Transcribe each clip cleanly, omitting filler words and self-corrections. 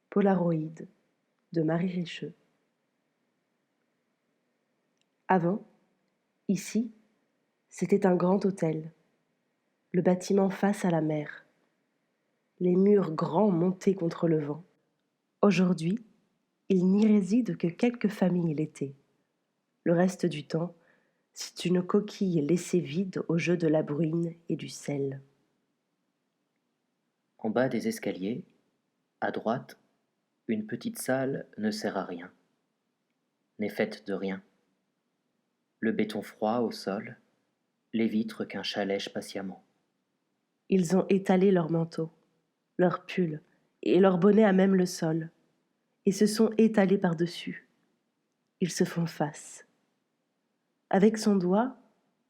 Polaroid de Marie Richeux. Avant, ici, c'était un grand hôtel, le bâtiment face à la mer, les murs grands montés contre le vent. Aujourd'hui, il n'y réside que quelques familles l'été. Le reste du temps, c'est une coquille laissée vide au jeu de la bruine et du sel. En bas des escaliers, à droite, une petite salle ne sert à rien, n'est faite de rien. Le béton froid au sol, les vitres qu'un chat lèche patiemment. Ils ont étalé leurs manteaux, leurs pulls et leurs bonnets à même le sol, et se sont étalés par-dessus. Ils se font face. Avec son doigt,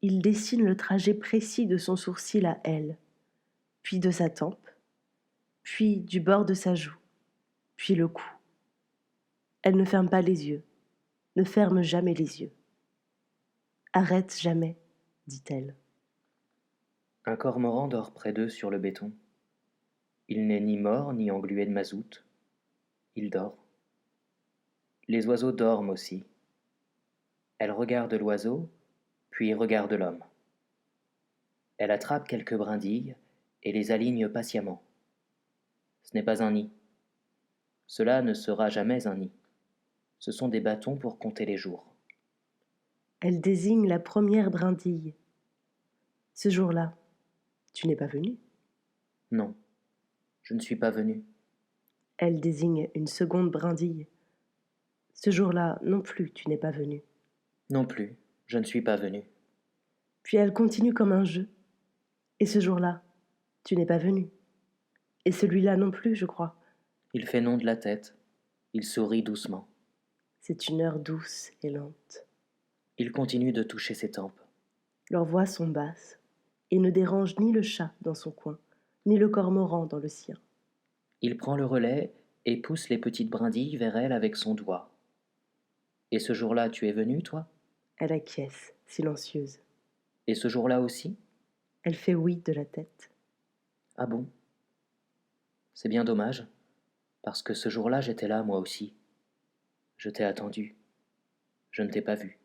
il dessine le trajet précis de son sourcil à elle, puis de sa tempe, puis du bord de sa joue, puis le cou. Elle ne ferme pas les yeux, ne ferme jamais les yeux. Arrête jamais, dit-elle. Un cormoran dort près d'eux sur le béton. Il n'est ni mort ni englué de mazout. Il dort. Les oiseaux dorment aussi. Elle regarde l'oiseau, puis regarde l'homme. Elle attrape quelques brindilles et les aligne patiemment. Ce n'est pas un nid. Cela ne sera jamais un nid. Ce sont des bâtons pour compter les jours. Elle désigne la première brindille. Ce jour-là, tu n'es pas venu. Non, je ne suis pas venu. Elle désigne une seconde brindille. Ce jour-là, non plus, tu n'es pas venu. Non plus, je ne suis pas venu. Puis elle continue comme un jeu. Et ce jour-là, tu n'es pas venu. Et celui-là non plus, je crois. Il fait non de la tête. Il sourit doucement. C'est une heure douce et lente. Il continue de toucher ses tempes. Leurs voix sont basses et ne dérangent ni le chat dans son coin, ni le cormoran dans le sien. Il prend le relais et pousse les petites brindilles vers elle avec son doigt. Et ce jour-là, tu es venu, toi? Elle acquiesce, silencieuse. Et ce jour-là aussi? Elle fait oui de la tête. Ah bon? C'est bien dommage, parce que ce jour-là, j'étais là, moi aussi. Je t'ai attendu. Je ne t'ai pas vu.